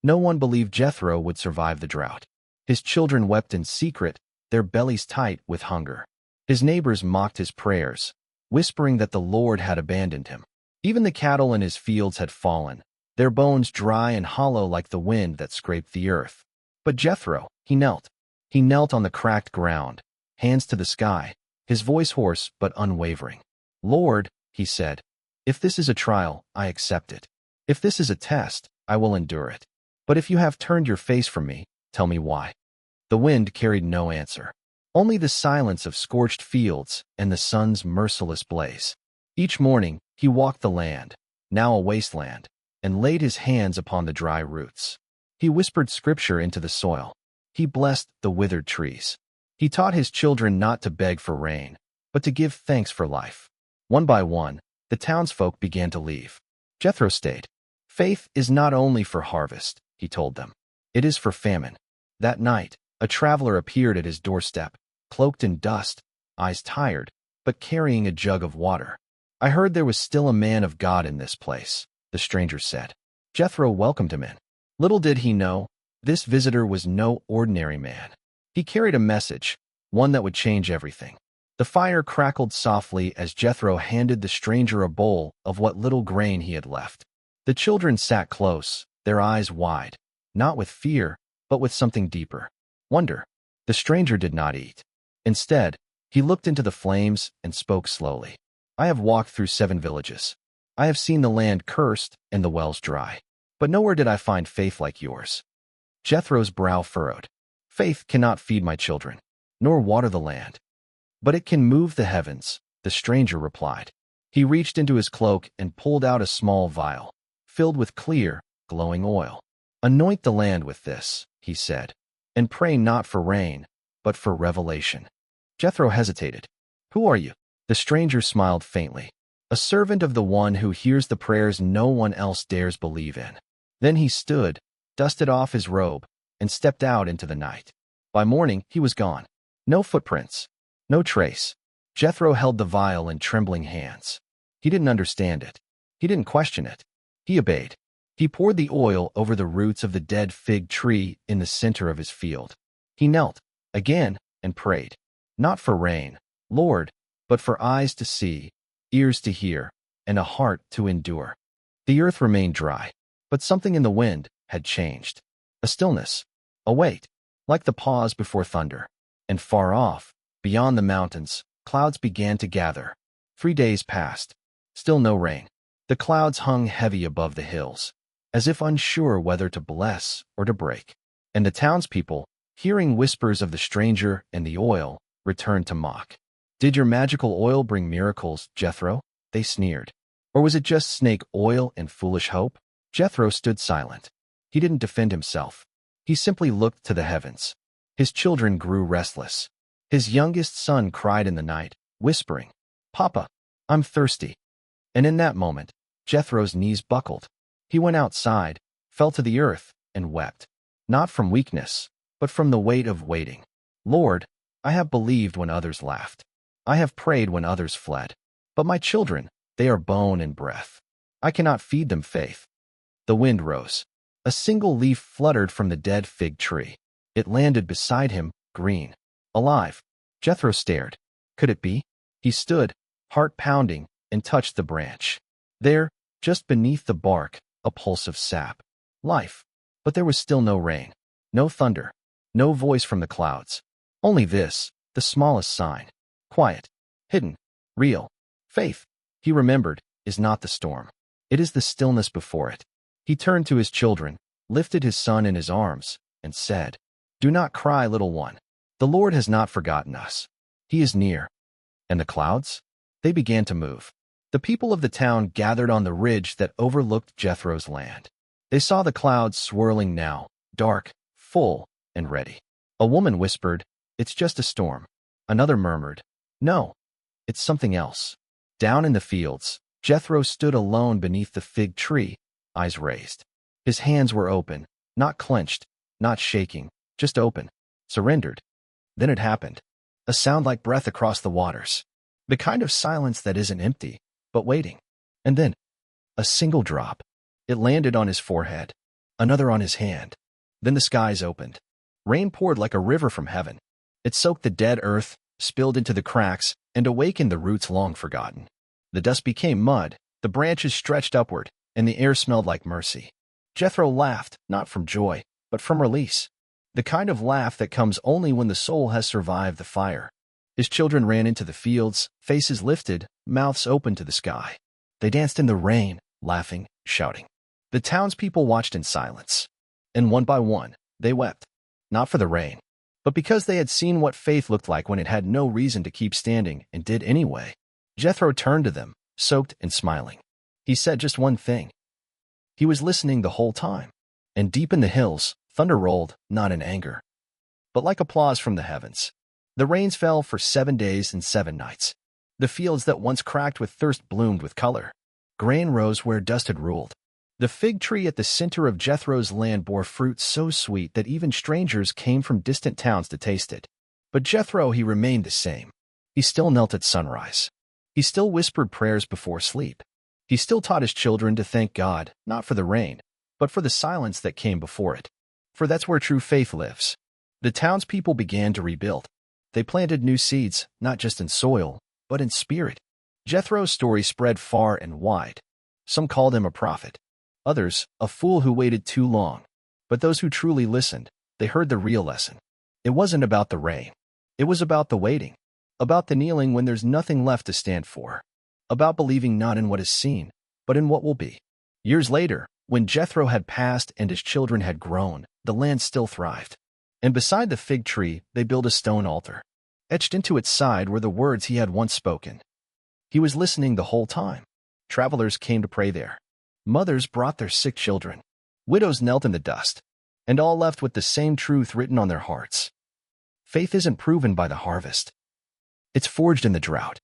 No one believed Jethro would survive the drought. His children wept in secret, their bellies tight with hunger. His neighbors mocked his prayers, whispering that the Lord had abandoned him. Even the cattle in his fields had fallen, their bones dry and hollow like the wind that scraped the earth. But Jethro, he knelt. He knelt on the cracked ground, hands to the sky, his voice hoarse but unwavering. "Lord," he said, "if this is a trial, I accept it. If this is a test, I will endure it. But if you have turned your face from me, tell me why." The wind carried no answer. Only the silence of scorched fields and the sun's merciless blaze. Each morning, he walked the land, now a wasteland, and laid his hands upon the dry roots. He whispered scripture into the soil. He blessed the withered trees. He taught his children not to beg for rain, but to give thanks for life. One by one, the townsfolk began to leave. Jethro stayed. "Faith is not only for harvest," he told them. "It is for famine." That night, a traveler appeared at his doorstep, cloaked in dust, eyes tired, but carrying a jug of water. "I heard there was still a man of God in this place," the stranger said. Jethro welcomed him in. Little did he know, this visitor was no ordinary man. He carried a message, one that would change everything. The fire crackled softly as Jethro handed the stranger a bowl of what little grain he had left. The children sat close, their eyes wide, not with fear, but with something deeper. Wonder. The stranger did not eat. Instead, he looked into the flames and spoke slowly. "I have walked through 7 villages. I have seen the land cursed and the wells dry. But nowhere did I find faith like yours." Jethro's brow furrowed. "Faith cannot feed my children, nor water the land. But it can move the heavens," the stranger replied. He reached into his cloak and pulled out a small vial, filled with clear, glowing oil. "Anoint the land with this," he said, "and pray not for rain, but for revelation." Jethro hesitated. "Who are you?" The stranger smiled faintly. "A servant of the one who hears the prayers no one else dares believe in." Then he stood, dusted off his robe, and stepped out into the night. By morning, he was gone. No footprints, no trace. Jethro held the vial in trembling hands. He didn't understand it. He didn't question it. He obeyed. He poured the oil over the roots of the dead fig tree in the center of his field. He knelt, again, and prayed. "Not for rain, Lord, but for eyes to see, ears to hear, and a heart to endure." The earth remained dry, but something in the wind had changed. A stillness, a wait, like the pause before thunder. And far off, beyond the mountains, clouds began to gather. 3 days passed. Still no rain. The clouds hung heavy above the hills, as if unsure whether to bless or to break. And the townspeople, hearing whispers of the stranger and the oil, returned to mock. "Did your magical oil bring miracles, Jethro?" they sneered. "Or was it just snake oil and foolish hope?" Jethro stood silent. He didn't defend himself. He simply looked to the heavens. His children grew restless. His youngest son cried in the night, whispering, "Papa, I'm thirsty." And in that moment, Jethro's knees buckled. He went outside, fell to the earth, and wept. Not from weakness, but from the weight of waiting. "Lord, I have believed when others laughed. I have prayed when others fled. But my children, they are bone and breath. I cannot feed them faith." The wind rose. A single leaf fluttered from the dead fig tree. It landed beside him, green, alive. Jethro stared. Could it be? He stood, heart pounding, and touched the branch. There, just beneath the bark, a pulse of sap. Life. But there was still no rain, no thunder, no voice from the clouds. Only this, the smallest sign. Quiet, hidden, real. Faith, he remembered, is not the storm. It is the stillness before it. He turned to his children, lifted his son in his arms, and said, "Do not cry, little one. The Lord has not forgotten us. He is near." And the clouds? They began to move. The people of the town gathered on the ridge that overlooked Jethro's land. They saw the clouds swirling now, dark, full, and ready. A woman whispered, "It's just a storm." Another murmured, "No, it's something else." Down in the fields, Jethro stood alone beneath the fig tree, eyes raised. His hands were open, not clenched, not shaking, just open, surrendered. Then it happened. A sound like breath across the waters. The kind of silence that isn't empty, but waiting. And then, a single drop. It landed on his forehead. another on his hand. Then the skies opened. Rain poured like a river from heaven. It soaked the dead earth, spilled into the cracks, and awakened the roots long forgotten. The dust became mud, the branches stretched upward, and the air smelled like mercy. Jethro laughed, not from joy, but from release. The kind of laugh that comes only when the soul has survived the fire. His children ran into the fields, faces lifted, mouths open to the sky. They danced in the rain, laughing, shouting. The townspeople watched in silence. And one by one, they wept. Not for the rain, but because they had seen what faith looked like when it had no reason to keep standing and did anyway. Jethro turned to them, soaked and smiling. He said just one thing. He was listening the whole time. And deep in the hills, thunder rolled, not in anger, but like applause from the heavens. The rains fell for 7 days and 7 nights. The fields that once cracked with thirst bloomed with color. Grain rose where dust had ruled. The fig tree at the center of Jethro's land bore fruit so sweet that even strangers came from distant towns to taste it. But Jethro, he remained the same. He still knelt at sunrise. He still whispered prayers before sleep. He still taught his children to thank God, not for the rain, but for the silence that came before it. For that's where true faith lives. The townspeople began to rebuild. They planted new seeds, not just in soil, but in spirit. Jethro's story spread far and wide. Some called him a prophet. Others, a fool who waited too long. But those who truly listened, they heard the real lesson. It wasn't about the rain. It was about the waiting. About the kneeling when there's nothing left to stand for. About believing not in what is seen, but in what will be. Years later, when Jethro had passed and his children had grown, the land still thrived. And beside the fig tree, they built a stone altar. Etched into its side were the words he had once spoken. He was listening the whole time. Travelers came to pray there. Mothers brought their sick children. Widows knelt in the dust. And all left with the same truth written on their hearts. Faith isn't proven by the harvest. It's forged in the drought.